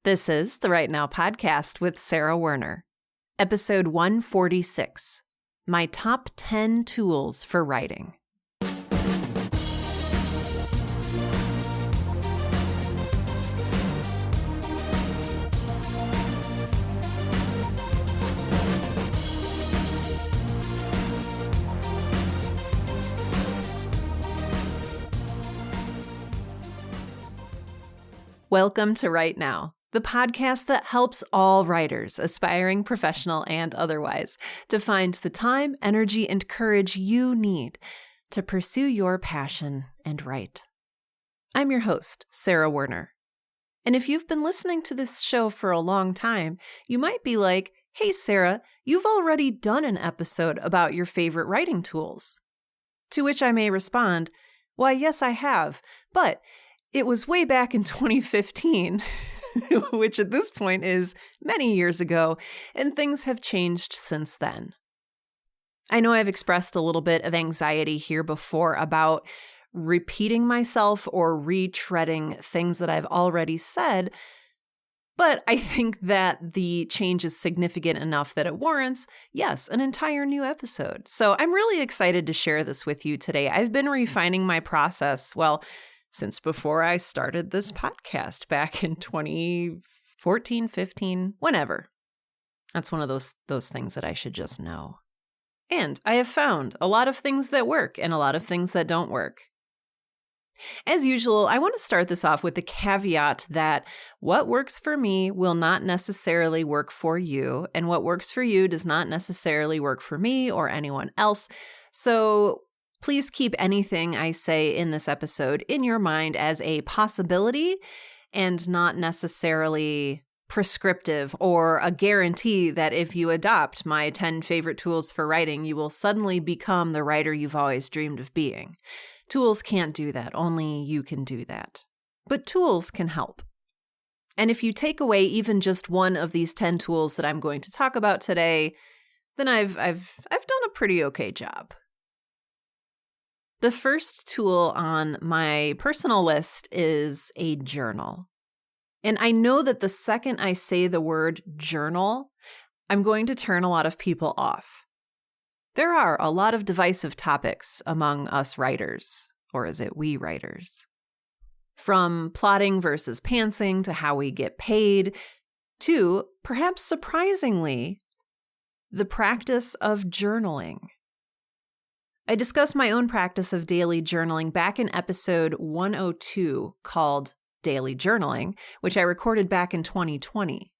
This is the Right Now podcast with Sarah Werner. Episode 146, My Top 10 Tools for Writing. Welcome to Right Now, the podcast that helps all writers, aspiring professional and otherwise, to find the time, energy, and courage you need to pursue your passion and write. I'm your host, Sarah Werner. And if you've been listening to this show for a long time, you might be like, hey, Sarah, you've already done an episode about your favorite writing tools. To which I may respond, why, yes, I have, but it was way back in 2015, which at this point is many years ago, and things have changed since then. I know I've expressed a little bit of anxiety here before about repeating myself or retreading things that I've already said, but I think that the change is significant enough that it warrants, yes, an entire new episode. So I'm really excited to share this with you today. I've been refining my process, since before I started this podcast back in 2014, 15, whenever. That's one of those things that I should just know. And I have found a lot of things that work and a lot of things that don't work. As usual, I want to start this off with the caveat that what works for me will not necessarily work for you, and what works for you does not necessarily work for me or anyone else. So please keep anything I say in this episode in your mind as a possibility and not necessarily prescriptive or a guarantee that if you adopt my 10 favorite tools for writing, you will suddenly become the writer you've always dreamed of being. Tools can't do that. Only you can do that. But tools can help. And if you take away even just one of these 10 tools that I'm going to talk about today, then I've done a pretty okay job. The first tool on my personal list is a journal. And I know that the second I say the word journal, I'm going to turn a lot of people off. There are a lot of divisive topics among us writers, or is it we writers? From plotting versus pantsing to how we get paid, to, perhaps surprisingly, the practice of journaling. I discussed my own practice of daily journaling back in episode 102 called Daily Journaling, which I recorded back in 2020.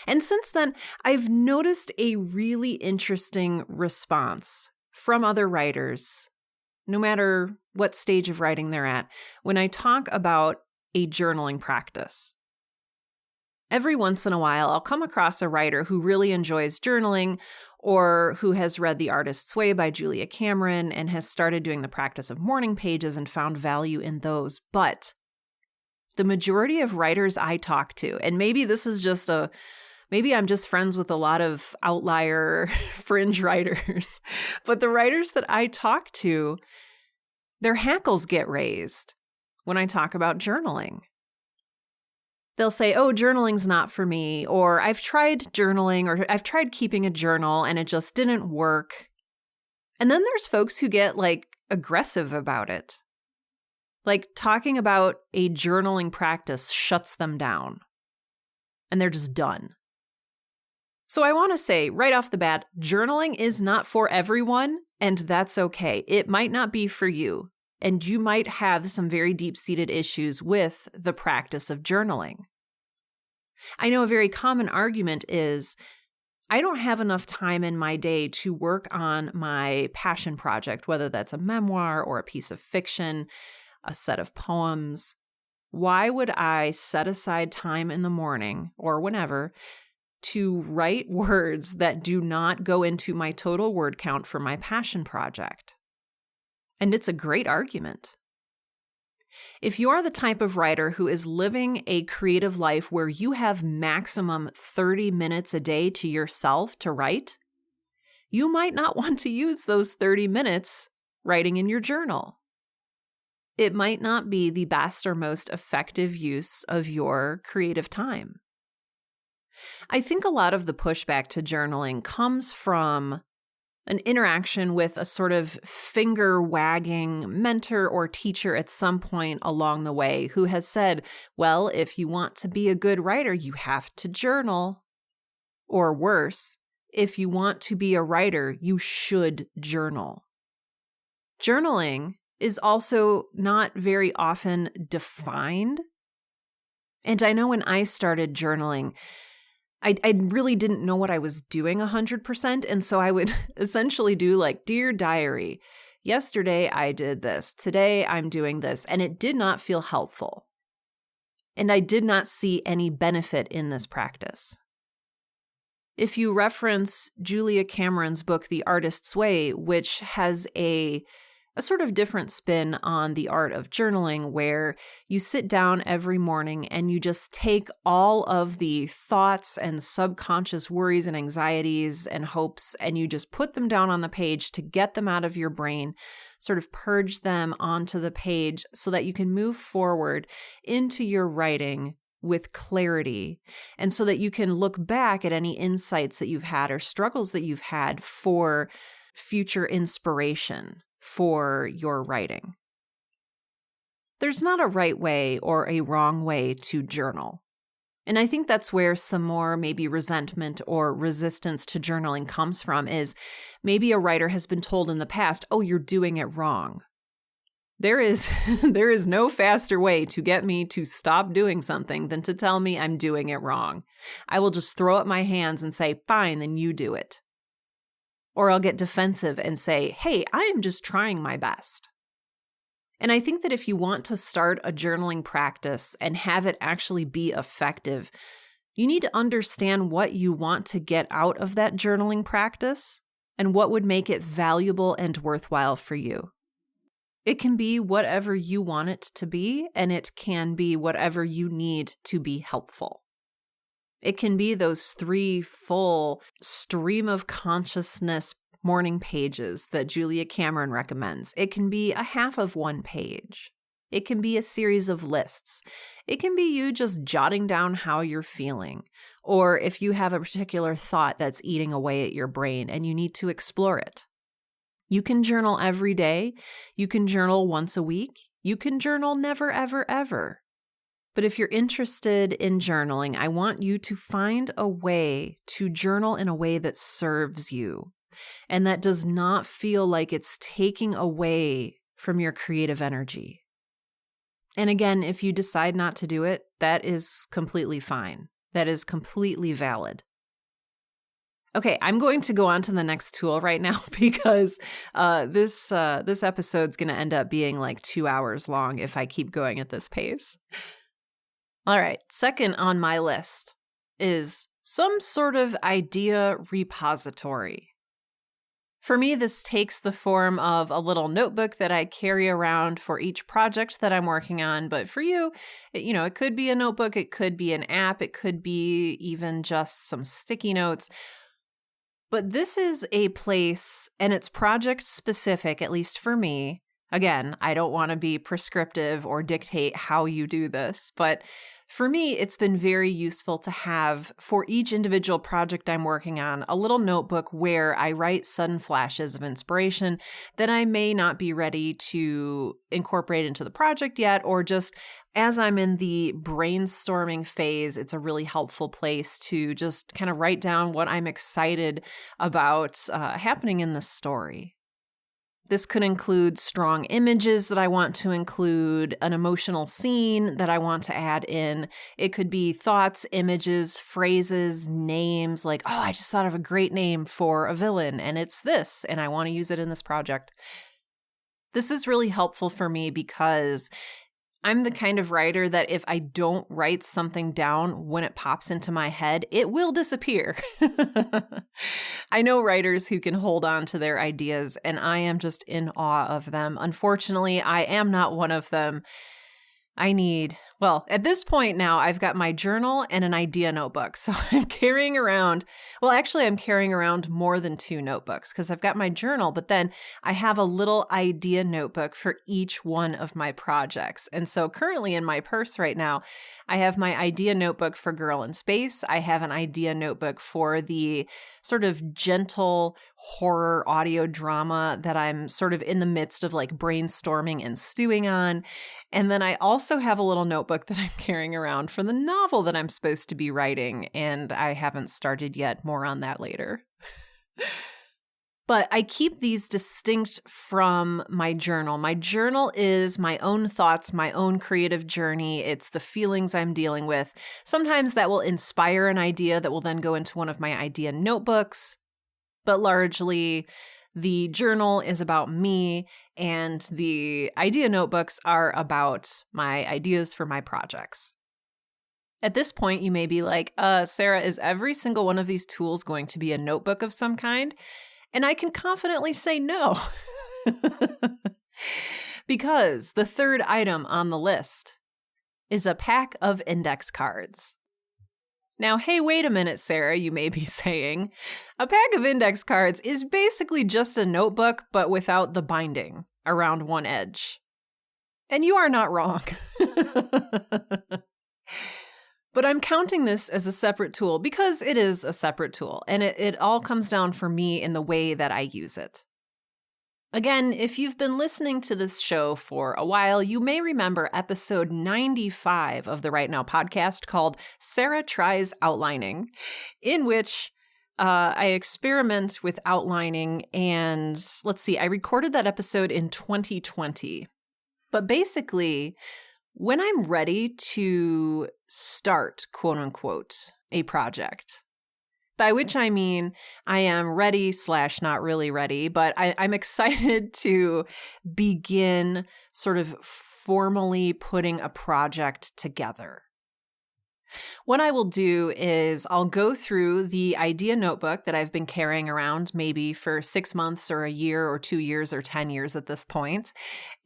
And since then, I've noticed a really interesting response from other writers, no matter what stage of writing they're at, when I talk about a journaling practice. Every once in a while, I'll come across a writer who really enjoys journaling or who has read The Artist's Way by Julia Cameron and has started doing the practice of morning pages and found value in those. But the majority of writers I talk to, and maybe this is just maybe I'm just friends with a lot of outlier fringe writers, but the writers that I talk to, their hackles get raised when I talk about journaling. They'll say, oh, journaling's not for me, or I've tried journaling, or I've tried keeping a journal and it just didn't work. And then there's folks who get aggressive about it. Talking about a journaling practice shuts them down and they're just done. So I want to say right off the bat, journaling is not for everyone, and that's okay. It might not be for you. And you might have some very deep-seated issues with the practice of journaling. I know a very common argument is, I don't have enough time in my day to work on my passion project, whether that's a memoir or a piece of fiction, a set of poems. Why would I set aside time in the morning or whenever to write words that do not go into my total word count for my passion project? And it's a great argument. If you're the type of writer who is living a creative life where you have maximum 30 minutes a day to yourself to write, you might not want to use those 30 minutes writing in your journal. it might not be the best or most effective use of your creative time. I think a lot of the pushback to journaling comes from an interaction with a sort of finger-wagging mentor or teacher at some point along the way who has said, well, if you want to be a good writer, you have to journal. Or worse, if you want to be a writer, you should journal. Journaling is also not very often defined. And I know when I started journaling, I really didn't know what I was doing 100%. And so I would essentially do like, Dear Diary, yesterday I did this. Today I'm doing this. And it did not feel helpful. And I did not see any benefit in this practice. If you reference Julia Cameron's book, The Artist's Way, which has a sort of different spin on the art of journaling, where you sit down every morning and you just take all of the thoughts and subconscious worries and anxieties and hopes, and you just put them down on the page to get them out of your brain, sort of purge them onto the page so that you can move forward into your writing with clarity, and so that you can look back at any insights that you've had or struggles that you've had for future inspiration for your writing. There's not a right way or a wrong way to journal. And I think that's where some more maybe resentment or resistance to journaling comes from, is maybe a writer has been told in the past, oh, you're doing it wrong. There is no faster way to get me to stop doing something than to tell me I'm doing it wrong. I will just throw up my hands and say, fine, then you do it. Or I'll get defensive and say, hey, I am just trying my best. And I think that if you want to start a journaling practice and have it actually be effective, you need to understand what you want to get out of that journaling practice and what would make it valuable and worthwhile for you. It can be whatever you want it to be, and it can be whatever you need to be helpful. It can be those 3 full stream of consciousness morning pages that Julia Cameron recommends. It can be a half of 1 page. It can be a series of lists. It can be you just jotting down how you're feeling, or if you have a particular thought that's eating away at your brain and you need to explore it. You can journal every day. You can journal once a week. You can journal never, ever, ever. But if you're interested in journaling, I want you to find a way to journal in a way that serves you and that does not feel like it's taking away from your creative energy. And again, if you decide not to do it, that is completely fine. That is completely valid. Okay, I'm going to go on to the next tool right now because this episode's going to end up being like 2 hours long if I keep going at this pace. All right, second on my list is some sort of idea repository. For me, this takes the form of a little notebook that I carry around for each project that I'm working on. But for you, it could be a notebook, it could be an app, it could be even just some sticky notes. But this is a place, and it's project specific, at least for me. Again, I don't want to be prescriptive or dictate how you do this, but for me, it's been very useful to have, for each individual project I'm working on, a little notebook where I write sudden flashes of inspiration that I may not be ready to incorporate into the project yet, or just as I'm in the brainstorming phase, it's a really helpful place to just kind of write down what I'm excited about happening in the story. This could include strong images that I want to include, an emotional scene that I want to add in. It could be thoughts, images, phrases, names, like, oh, I just thought of a great name for a villain, and it's this, and I want to use it in this project. This is really helpful for me because I'm the kind of writer that if I don't write something down when it pops into my head, it will disappear. I know writers who can hold on to their ideas, and I am just in awe of them. Unfortunately, I am not one of them. I need Well, at this point now, I've got my journal and an idea notebook. So I'm carrying around more than 2 notebooks because I've got my journal, but then I have a little idea notebook for each one of my projects. And so currently in my purse right now, I have my idea notebook for Girl in Space. I have an idea notebook for the sort of gentle horror audio drama that I'm sort of in the midst of like brainstorming and stewing on. And then I also have a little notebook that I'm carrying around for the novel that I'm supposed to be writing, and I haven't started yet. More on that later. But I keep these distinct from my journal. My journal is my own thoughts, my own creative journey. It's the feelings I'm dealing with. Sometimes that will inspire an idea that will then go into one of my idea notebooks, but largely the journal is about me, and the idea notebooks are about my ideas for my projects. At this point, you may be like, Sarah, is every single one of these tools going to be a notebook of some kind? And I can confidently say no. Because the third item on the list is a pack of index cards. Now, hey, wait a minute, Sarah, you may be saying. A pack of index cards is basically just a notebook, but without the binding around one edge. And you are not wrong. But I'm counting this as a separate tool because it is a separate tool, and it all comes down for me in the way that I use it. Again, if you've been listening to this show for a while, you may remember episode 95 of the Right Now podcast called Sarah Tries Outlining, in which I experiment with outlining, and let's see, I recorded that episode in 2020. But basically, when I'm ready to start, quote unquote, a project, by which I mean I am ready / not really ready, but I'm excited to begin sort of formally putting a project together. What I will do is I'll go through the idea notebook that I've been carrying around maybe for 6 months or a year or 2 years or 10 years at this point,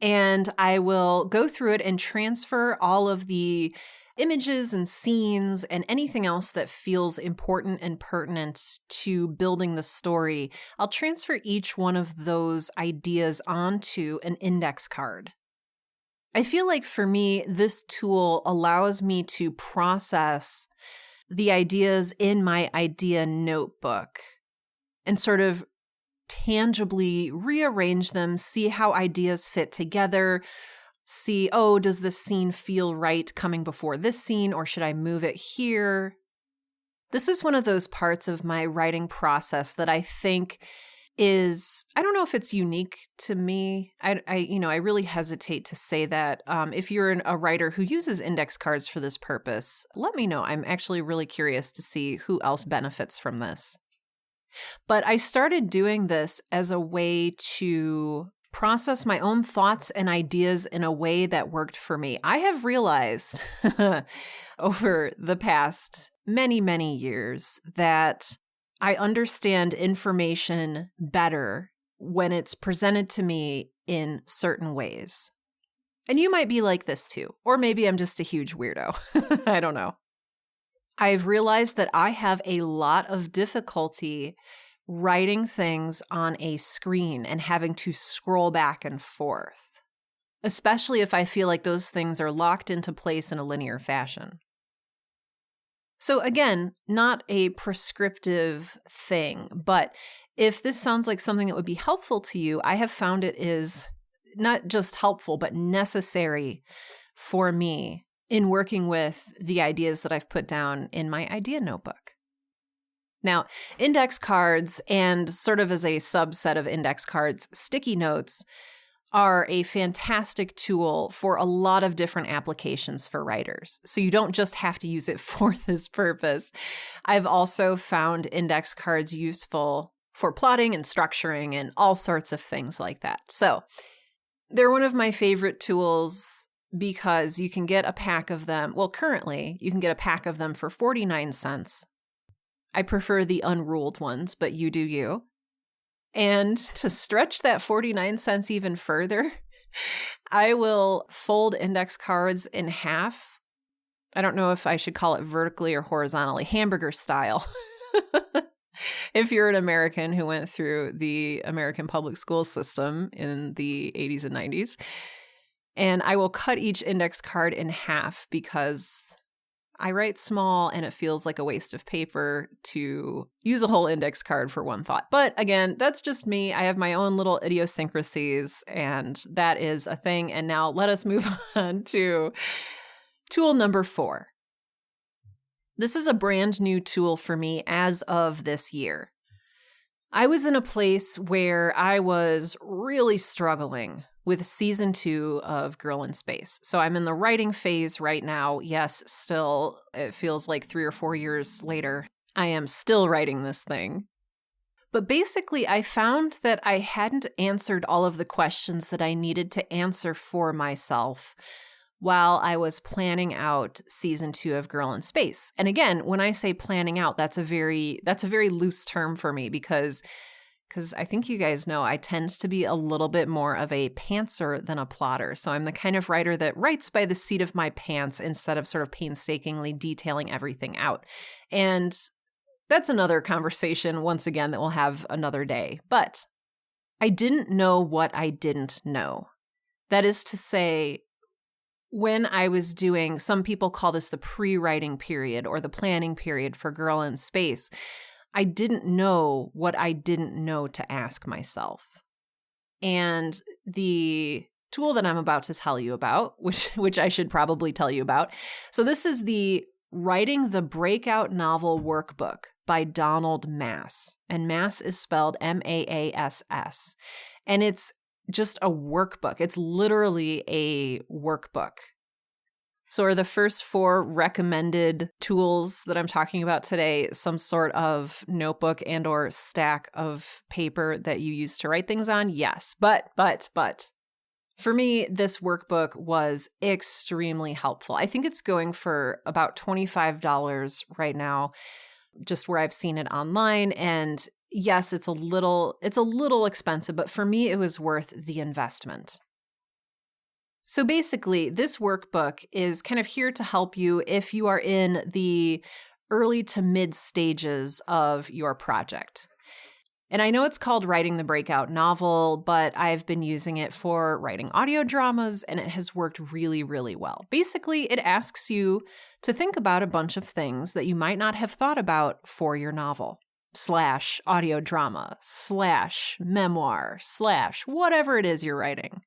and I will go through it and transfer all of the images and scenes and anything else that feels important and pertinent to building the story. I'll transfer each one of those ideas onto an index card. I feel like for me, this tool allows me to process the ideas in my idea notebook and sort of tangibly rearrange them, see how ideas fit together, see, does this scene feel right coming before this scene, or should I move it here? This is one of those parts of my writing process that I think is, I don't know if it's unique to me. I really hesitate to say that. If you're a writer who uses index cards for this purpose, let me know. I'm actually really curious to see who else benefits from this. But I started doing this as a way to process my own thoughts and ideas in a way that worked for me. I have realized over the past many, many years that I understand information better when it's presented to me in certain ways. And you might be like this too, or maybe I'm just a huge weirdo. I don't know. I've realized that I have a lot of difficulty writing things on a screen and having to scroll back and forth, especially if I feel like those things are locked into place in a linear fashion. So again, not a prescriptive thing, but if this sounds like something that would be helpful to you, I have found it is not just helpful, but necessary for me in working with the ideas that I've put down in my idea notebook. Now, index cards, and sort of as a subset of index cards, sticky notes are a fantastic tool for a lot of different applications for writers. So you don't just have to use it for this purpose. I've also found index cards useful for plotting and structuring and all sorts of things like that. So they're one of my favorite tools because you can get a pack of them. Well, currently you can get a pack of them for 49 cents. I prefer the unruled ones, but you do you. And to stretch that 49 cents even further, I will fold index cards in half I don't know if I should call it vertically or horizontally, hamburger style. If you're an American who went through the American public school system in the 80s and 90s. And I will cut each index card in half because I write small and it feels like a waste of paper to use a whole index card for one thought. But again, that's just me. I have my own little idiosyncrasies, and that is a thing. And now let us move on to tool number 4. This is a brand new tool for me as of this year. I was in a place where I was really struggling with season 2 of Girl in Space. So I'm in the writing phase right now. Yes, still, it feels like 3 or 4 years later, I am still writing this thing. But basically, I found that I hadn't answered all of the questions that I needed to answer for myself while I was planning out season 2 of Girl in Space. And again, when I say planning out, that's a very loose term for me because I think you guys know I tend to be a little bit more of a pantser than a plotter. So I'm the kind of writer that writes by the seat of my pants instead of sort of painstakingly detailing everything out. And that's another conversation, once again, that we'll have another day. But I didn't know what I didn't know. That is to say, when I was doing, some people call this the pre-writing period or the planning period for Girl in Space, I didn't know what I didn't know to ask myself. And the tool that I'm about to tell you about, which I should probably tell you about. So this is the Writing the Breakout Novel Workbook by Donald Maass. And Maass is spelled Maass. And it's just a workbook. It's literally a workbook. So are the first 4 recommended tools that I'm talking about today some sort of notebook and or stack of paper that you use to write things on? Yes. But for me, this workbook was extremely helpful. I think it's going for about $25 right now, just where I've seen it online. And yes, it's a little expensive, but for me, it was worth the investment. So basically, this workbook is kind of here to help you if you are in the early to mid stages of your project. And I know it's called Writing the Breakout Novel, but I've been using it for writing audio dramas, and it has worked really, really well. Basically, it asks you to think about a bunch of things that you might not have thought about for your novel, / audio drama, / memoir, / whatever it is you're writing.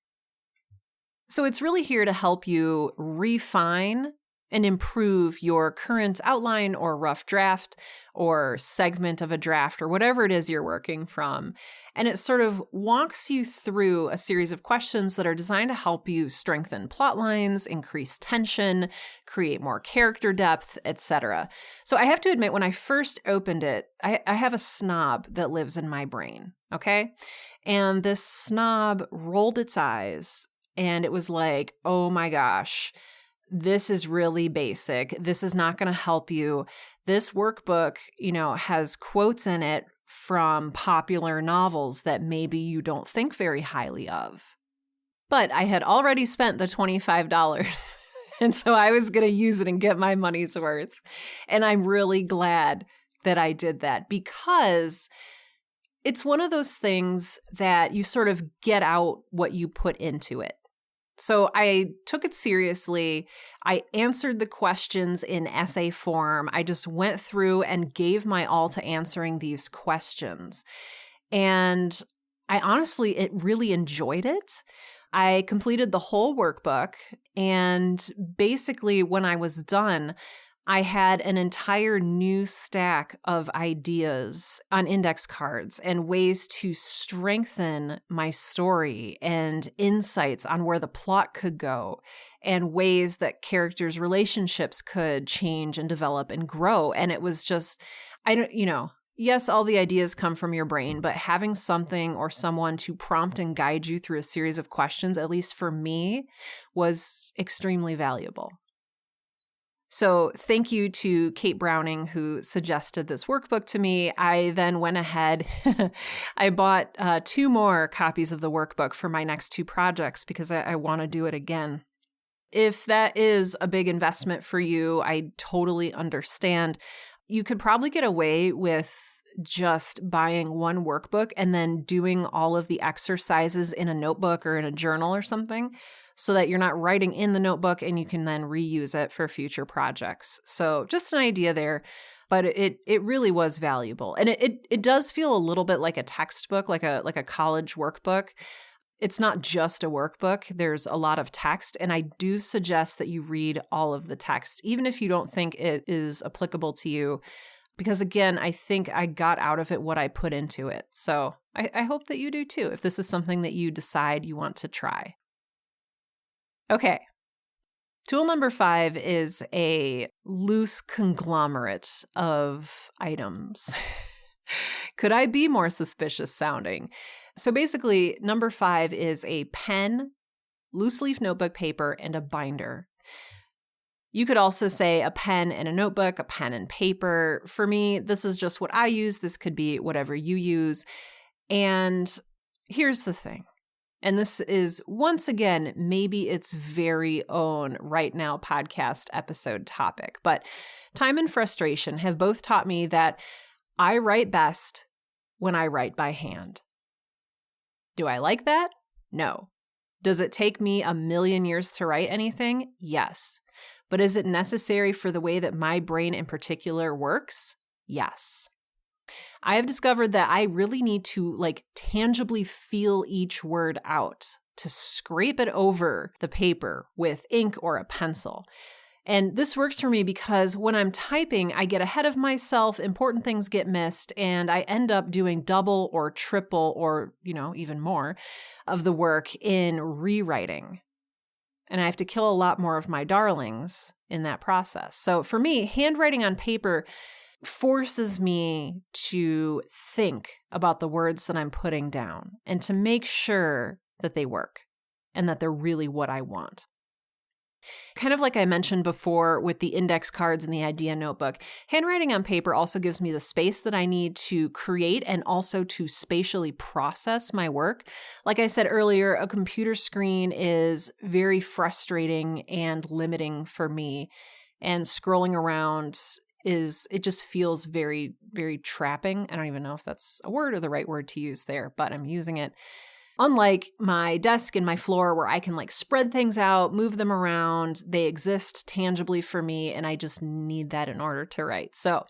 So it's really here to help you refine and improve your current outline or rough draft or segment of a draft or whatever it is you're working from. And it sort of walks you through a series of questions that are designed to help you strengthen plot lines, increase tension, create more character depth, etc. So I have to admit, when I first opened it, I have a snob that lives in my brain, okay? And this snob rolled its eyes and it was like, oh my gosh, this is really basic. This is not going to help you. This workbook, has quotes in it from popular novels that maybe you don't think very highly of. But I had already spent the $25, and so I was going to use it and get my money's worth. And I'm really glad that I did that because it's one of those things that you sort of get out what you put into it. So I took it seriously. I answered the questions in essay form. I just went through and gave my all to answering these questions. And I honestly really enjoyed it. I completed the whole workbook. And basically, when I was done, I had an entire new stack of ideas on index cards and ways to strengthen my story and insights on where the plot could go and ways that characters' relationships could change and develop and grow. And it was just, yes, all the ideas come from your brain, but having something or someone to prompt and guide you through a series of questions, at least for me, was extremely valuable. So thank you to Kate Browning, who suggested this workbook to me. I then went ahead, I bought 2 more copies of the workbook for my next 2 projects because I want to do it again. If that is a big investment for you, I totally understand. You could probably get away with just buying one workbook and then doing all of the exercises in a notebook or in a journal or something so that you're not writing in the notebook and you can then reuse it for future projects. So just an idea there, but it really was valuable. And it does feel a little bit like a textbook, like a college workbook. It's not just a workbook. There's a lot of text, and I do suggest that you read all of the text, even if you don't think it is applicable to you, because again, I think I got out of it what I put into it. So I hope that you do too, if this is something that you decide you want to try. Okay. Tool number 5 is a loose conglomerate of items. Could I be more suspicious sounding? So basically, number 5 is a pen, loose leaf notebook paper, and a binder. You could also say a pen and a notebook, a pen and paper. For me, this is just what I use. This could be whatever you use. And here's the thing. And this is, once again, maybe its very own Right Now podcast episode topic. But time and frustration have both taught me that I write best when I write by hand. Do I like that? No. Does it take me a million years to write anything? Yes. But is it necessary for the way that my brain in particular works? Yes. I have discovered that I really need to tangibly feel each word out, to scrape it over the paper with ink or a pencil. And this works for me because when I'm typing, I get ahead of myself, important things get missed, and I end up doing double or triple or, even more of the work in rewriting. And I have to kill a lot more of my darlings in that process. So for me, handwriting on paper forces me to think about the words that I'm putting down and to make sure that they work and that they're really what I want. Kind of like I mentioned before with the index cards and the idea notebook, handwriting on paper also gives me the space that I need to create and also to spatially process my work. Like I said earlier, a computer screen is very frustrating and limiting for me, and scrolling around it just feels very, very trapping. I don't even know if that's a word or the right word to use there, but I'm using it. Unlike my desk and my floor where I can spread things out, move them around, they exist tangibly for me, and I just need that in order to write. So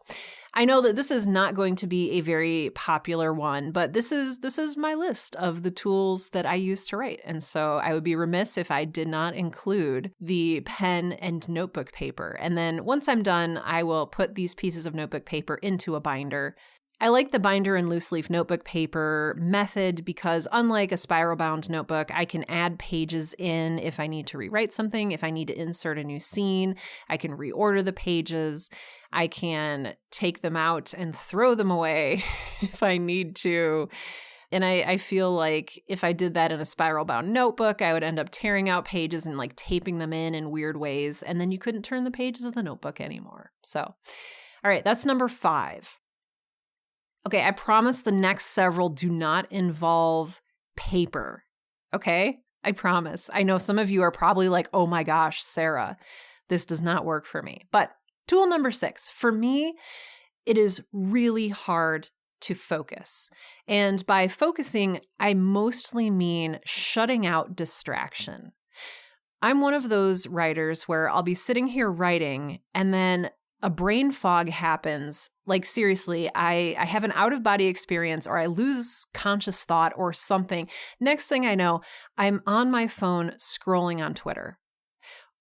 I know that this is not going to be a very popular one, but this is my list of the tools that I use to write. And so I would be remiss if I did not include the pen and notebook paper. And then once I'm done, I will put these pieces of notebook paper into a binder. I like the binder and loose leaf notebook paper method because unlike a spiral bound notebook, I can add pages in if I need to rewrite something, if I need to insert a new scene, I can reorder the pages, I can take them out and throw them away if I need to. And I feel like if I did that in a spiral bound notebook, I would end up tearing out pages and taping them in weird ways, and then you couldn't turn the pages of the notebook anymore. So, all right, that's number 5. Okay, I promise the next several do not involve paper. Okay? I promise. I know some of you are probably like, oh my gosh, Sarah, this does not work for me. But tool number 6, for me, it is really hard to focus. And by focusing, I mostly mean shutting out distraction. I'm one of those writers where I'll be sitting here writing and then a brain fog happens. Seriously, I have an out-of-body experience or I lose conscious thought or something. Next thing I know, I'm on my phone scrolling on Twitter.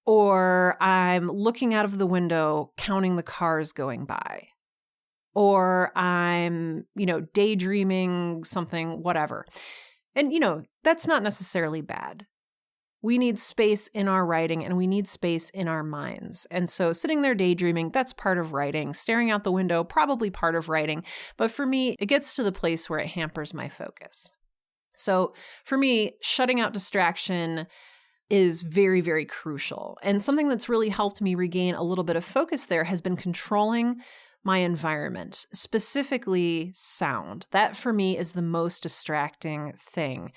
Or I'm looking out of the window counting the cars going by. Or I'm, daydreaming something, whatever. And, that's not necessarily bad. We need space in our writing and we need space in our minds. And so sitting there daydreaming, that's part of writing. Staring out the window, probably part of writing. But for me, it gets to the place where it hampers my focus. So for me, shutting out distraction is very, very crucial. And something that's really helped me regain a little bit of focus there has been controlling my environment, specifically sound. That for me is the most distracting thing.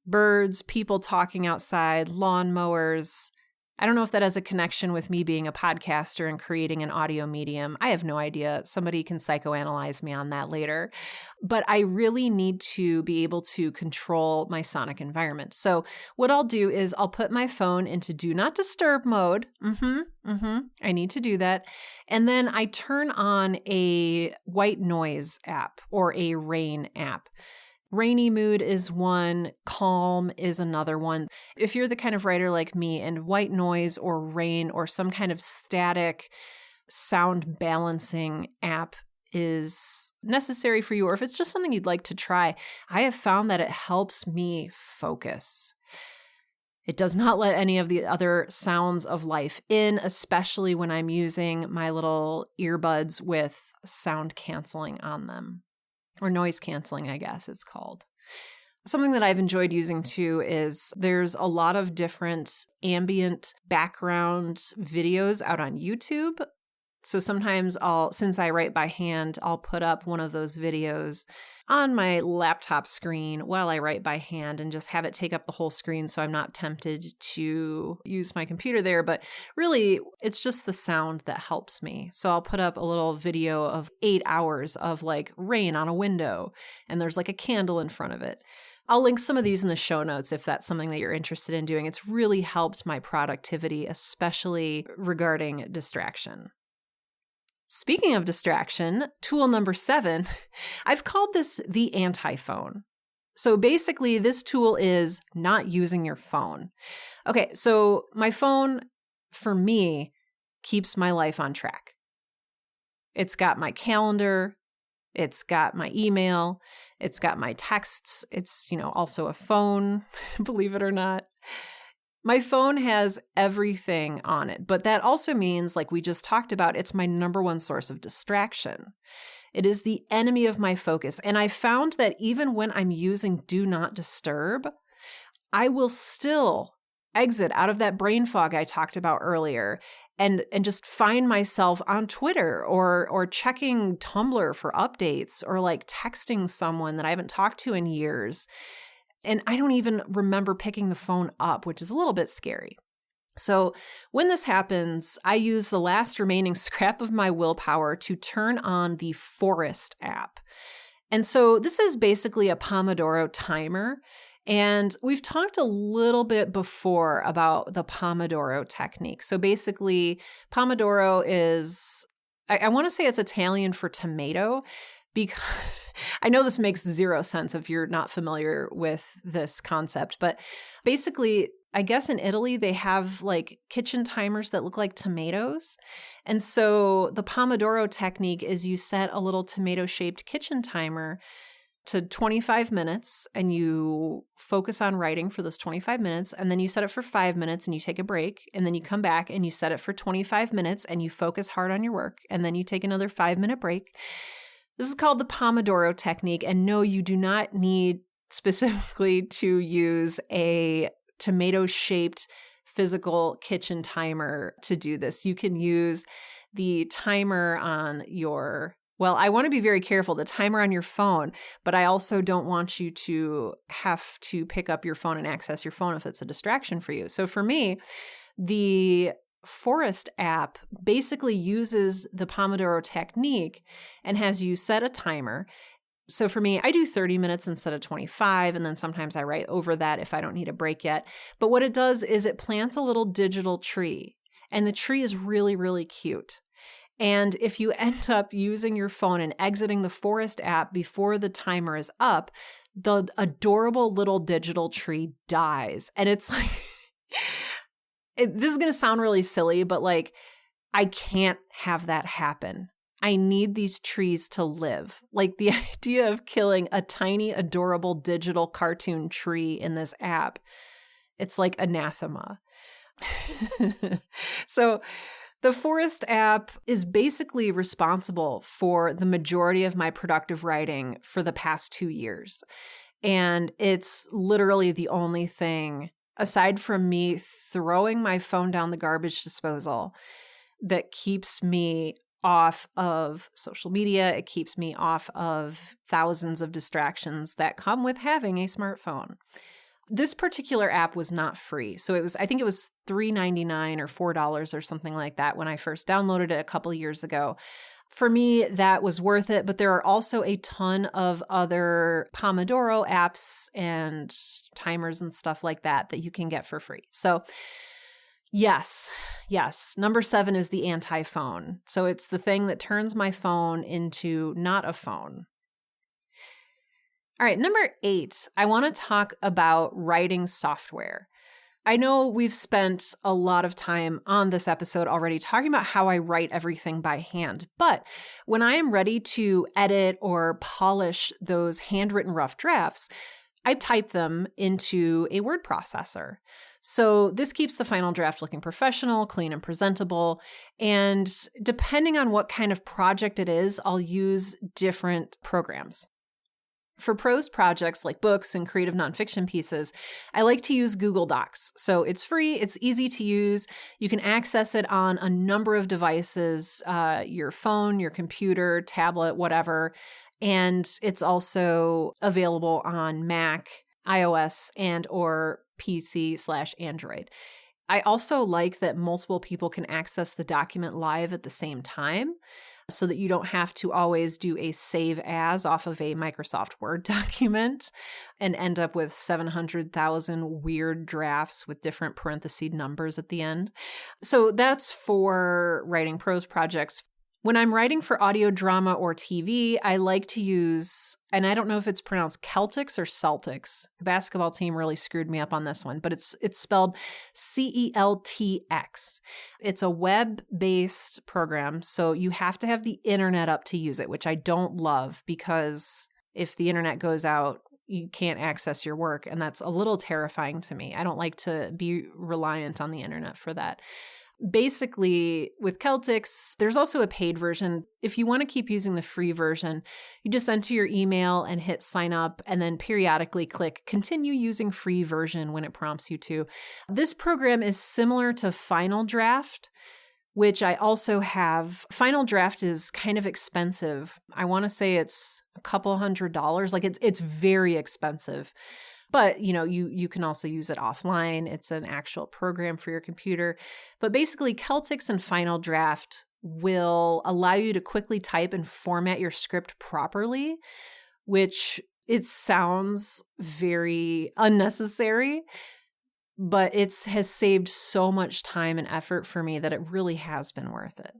Birds, people talking outside, lawnmowers, I don't know if that has a connection with me being a podcaster and creating an audio medium. I have no idea. Somebody can psychoanalyze me on that later. But I really need to be able to control my sonic environment. So what I'll do is I'll put my phone into do not disturb mode. I need to do that. And then I turn on a white noise app or a rain app. Rainy mood is one, calm is another one. If you're the kind of writer like me and white noise or rain or some kind of static sound balancing app is necessary for you, or if it's just something you'd like to try, I have found that it helps me focus. It does not let any of the other sounds of life in, especially when I'm using my little earbuds with sound canceling on them. Or noise canceling, I guess it's called. Something that I've enjoyed using too is there's a lot of different ambient background videos out on YouTube. So sometimes since I write by hand, I'll put up one of those videos on my laptop screen while I write by hand and just have it take up the whole screen so I'm not tempted to use my computer there. But really, it's just the sound that helps me. So I'll put up a little video of 8 hours of like rain on a window, and there's like a candle in front of it. I'll link some of these in the show notes if that's something that you're interested in doing. It's really helped my productivity, especially regarding distraction. Speaking of distraction, tool number 7, I've called this the anti-phone. So basically, this tool is not using your phone. Okay, so my phone, for me, keeps my life on track. It's got my calendar, it's got my email, it's got my texts, it's, also a phone, believe it or not. My phone has everything on it, but that also means, like we just talked about, it's my number one source of distraction. It is the enemy of my focus. And I found that even when I'm using Do Not Disturb, I will still exit out of that brain fog I talked about earlier and just find myself on Twitter or checking Tumblr for updates or like texting someone that I haven't talked to in years. And I don't even remember picking the phone up, which is a little bit scary. So when this happens, I use the last remaining scrap of my willpower to turn on the Forest app. And so this is basically a Pomodoro timer. And we've talked a little bit before about the Pomodoro technique. So basically, Pomodoro is, I want to say it's Italian for tomato, because I know this makes zero sense if you're not familiar with this concept, but basically, I guess in Italy, they have like kitchen timers that look like tomatoes. And so the Pomodoro technique is you set a little tomato-shaped kitchen timer to 25 minutes and you focus on writing for those 25 minutes, and then you set it for 5 minutes and you take a break, and then you come back and you set it for 25 minutes and you focus hard on your work, and then you take another 5-minute break. This is called the Pomodoro technique, and no, you do not need specifically to use a tomato-shaped physical kitchen timer to do this. You can use the timer on your, well, I want to be very careful, the timer on your phone, but I also don't want you to have to pick up your phone and access your phone if it's a distraction for you. So for me, the Forest app basically uses the Pomodoro technique and has you set a timer. So for me, I do 30 minutes instead of 25, and then sometimes I write over that if I don't need a break yet. But what it does is it plants a little digital tree, and the tree is really, really cute. And if you end up using your phone and exiting the Forest app before the timer is up, the adorable little digital tree dies. And it's like... this is going to sound really silly, but like, I can't have that happen. I need these trees to live. Like the idea of killing a tiny, adorable digital cartoon tree in this app, it's like anathema. So the Forest app is basically responsible for the majority of my productive writing for the past 2 years. And it's literally the only thing, aside from me throwing my phone down the garbage disposal, that keeps me off of social media. It keeps me off of thousands of distractions that come with having a smartphone. This particular app was not free. So I think it was $3.99 or $4 or something like that when I first downloaded it a couple of years ago. For me, that was worth it, but there are also a ton of other Pomodoro apps and timers and stuff like that you can get for free. So yes. Number 7 is the anti-phone. So it's the thing that turns my phone into not a phone. All right, number 8, I want to talk about writing software. I know we've spent a lot of time on this episode already talking about how I write everything by hand, but when I am ready to edit or polish those handwritten rough drafts, I type them into a word processor. So this keeps the final draft looking professional, clean, and presentable. And depending on what kind of project it is, I'll use different programs. For prose projects like books and creative nonfiction pieces, I like to use Google Docs. So it's free, it's easy to use. You can access it on a number of devices, your phone, your computer, tablet, whatever. And it's also available on Mac, iOS, and or PC/Android. I also like that multiple people can access the document live at the same time, so that you don't have to always do a save as off of a Microsoft Word document and end up with 700,000 weird drafts with different parentheses numbers at the end. So that's for writing prose projects. When I'm writing for audio drama or TV, I like to use, and I don't know if it's pronounced Celtics or Celtics. The basketball team really screwed me up on this one, but it's spelled CELTX. It's a web-based program, so you have to have the internet up to use it, which I don't love because if the internet goes out, you can't access your work, and that's a little terrifying to me. I don't like to be reliant on the internet for that. Basically, with Celtics, there's also a paid version. If you want to keep using the free version, you just enter your email and hit sign up, and then periodically click continue using free version when it prompts you to. This program is similar to Final Draft, which I also have. Final Draft is kind of expensive. I want to say it's a couple $100. Like it's very expensive. But, you can also use it offline. It's an actual program for your computer. But basically, Celtics and Final Draft will allow you to quickly type and format your script properly, which it sounds very unnecessary, but it has saved so much time and effort for me that it really has been worth it.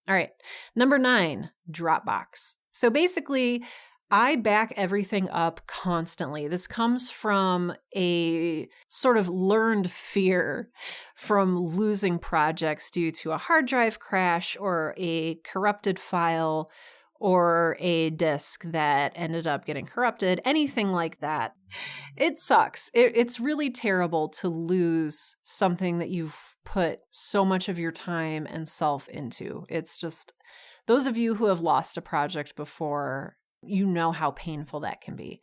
All right, number 9, Dropbox. So basically, I back everything up constantly. This comes from a sort of learned fear from losing projects due to a hard drive crash or a corrupted file or a disk that ended up getting corrupted, anything like that. It sucks. It's really terrible to lose something that you've put so much of your time and self into. It's just, those of you who have lost a project before, you know how painful that can be.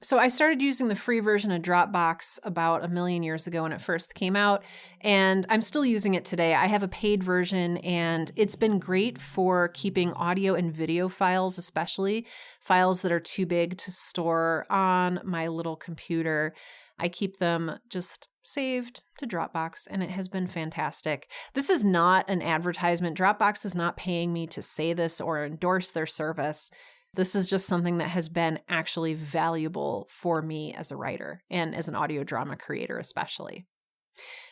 So I started using the free version of Dropbox about a million years ago when it first came out, and I'm still using it today. I have a paid version, and it's been great for keeping audio and video files, especially files that are too big to store on my little computer. I keep them just saved to Dropbox, and it has been fantastic. This is not an advertisement. Dropbox is not paying me to say this or endorse their service. This is just something that has been actually valuable for me as a writer and as an audio drama creator especially.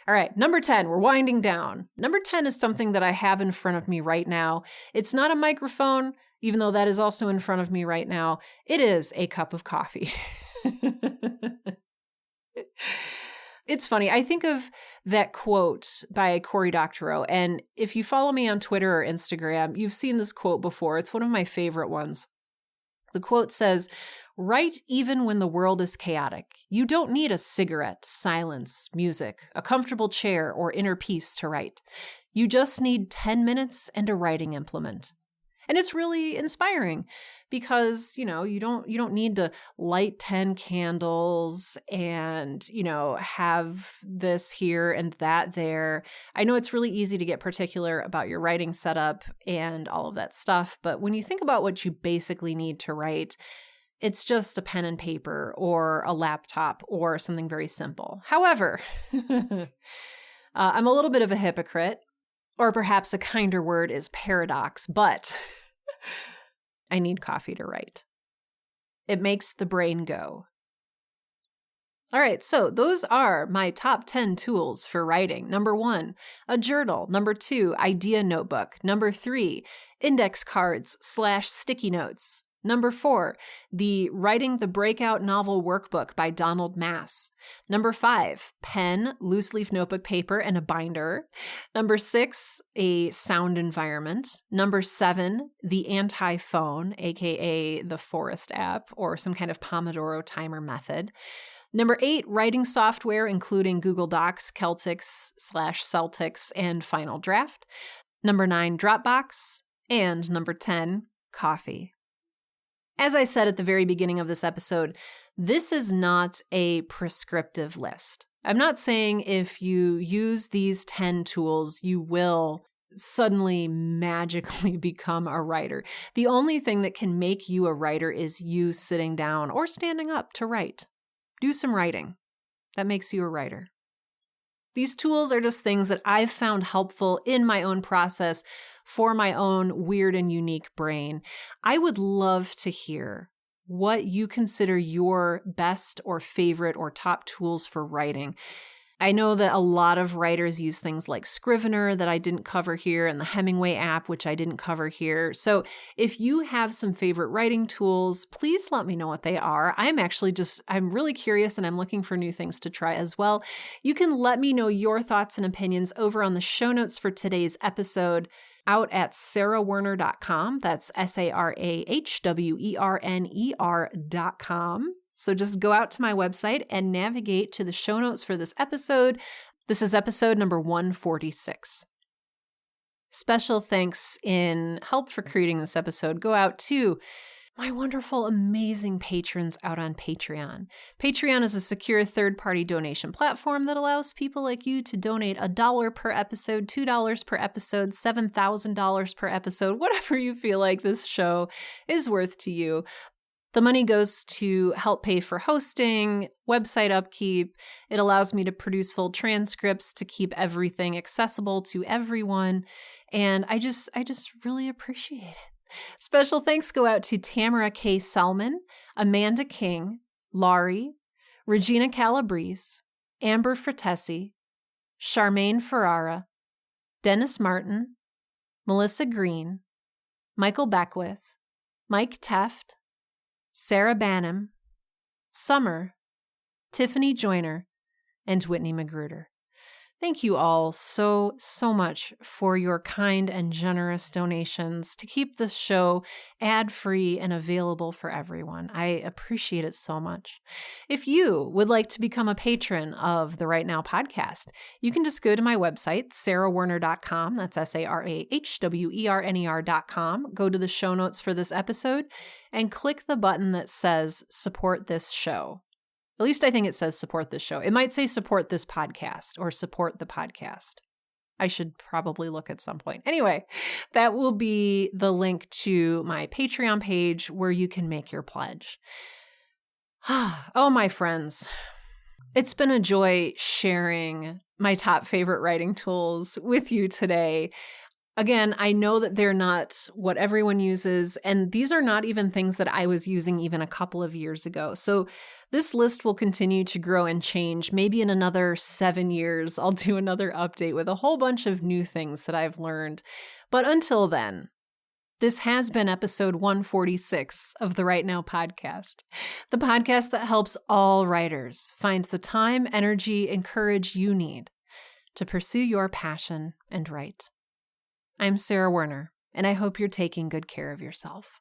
All right, number 10, we're winding down. Number 10 is something that I have in front of me right now. It's not a microphone, even though that is also in front of me right now. It is a cup of coffee. It's funny. I think of that quote by Cory Doctorow, and if you follow me on Twitter or Instagram, you've seen this quote before. It's one of my favorite ones. The quote says, "Write even when the world is chaotic. You don't need a cigarette, silence, music, a comfortable chair, or inner peace to write. You just need 10 minutes and a writing implement." And it's really inspiring because, you don't need to light 10 candles and, have this here and that there. I know it's really easy to get particular about your writing setup and all of that stuff, but when you think about what you basically need to write, it's just a pen and paper or a laptop or something very simple. However, I'm a little bit of a hypocrite, or perhaps a kinder word is paradox, but I need coffee to write. It makes the brain go. All right, so those are my top 10 tools for writing. Number 1, a journal. Number 2, idea notebook. Number 3, index cards / sticky notes. Number 4, the Writing the Breakout Novel Workbook by Donald Mass. Number 5, pen, loose leaf notebook paper, and a binder. Number 6, a sound environment. Number 7, the anti-phone, aka the Forest app, or some kind of Pomodoro timer method. Number 8, writing software, including Google Docs, Celtics / Celtics, and Final Draft. Number 9, Dropbox. And number 10, coffee. As I said at the very beginning of this episode, this is not a prescriptive list. I'm not saying if you use these 10 tools, you will suddenly magically become a writer. The only thing that can make you a writer is you sitting down or standing up to write. Do some writing. That makes you a writer. These tools are just things that I've found helpful in my own process for my own weird and unique brain. I would love to hear what you consider your best or favorite or top tools for writing. I know that a lot of writers use things like Scrivener that I didn't cover here, and the Hemingway app, which I didn't cover here. So if you have some favorite writing tools, please let me know what they are. I'm really curious, and I'm looking for new things to try as well. You can let me know your thoughts and opinions over on the show notes for today's episode out at sarahwerner.com. That's SARAHWERNER.com. So just go out to my website and navigate to the show notes for this episode. This is episode number 146. Special thanks in help for creating this episode go out to my wonderful, amazing patrons out on Patreon. Patreon is a secure third-party donation platform that allows people like you to donate $1 per episode, $2 per episode, $7,000 per episode, whatever you feel like this show is worth to you. The money goes to help pay for hosting, website upkeep. It allows me to produce full transcripts to keep everything accessible to everyone. And I just really appreciate it. Special thanks go out to Tamara K. Selman, Amanda King, Laurie, Regina Calabrese, Amber Fratesi, Charmaine Ferrara, Dennis Martin, Melissa Green, Michael Beckwith, Mike Teft, Sarah Banham, Summer, Tiffany Joyner, and Whitney Magruder. Thank you all so much for your kind and generous donations to keep this show ad-free and available for everyone. I appreciate it so much. If you would like to become a patron of the Right Now podcast, you can just go to my website, sarahwerner.com. That's SARAHWERNER.com. Go to the show notes for this episode and click the button that says support this show. At least I think it says support this show. It might say support this podcast or support the podcast. I should probably look at some point. Anyway, that will be the link to my Patreon page where you can make your pledge. Oh, my friends. It's been a joy sharing my top favorite writing tools with you today. Again, I know that they're not what everyone uses, and these are not even things that I was using even a couple of years ago. So this list will continue to grow and change. Maybe in another 7 years, I'll do another update with a whole bunch of new things that I've learned. But until then, this has been episode 146 of the Right Now podcast, the podcast that helps all writers find the time, energy, and courage you need to pursue your passion and write. I'm Sarah Werner, and I hope you're taking good care of yourself.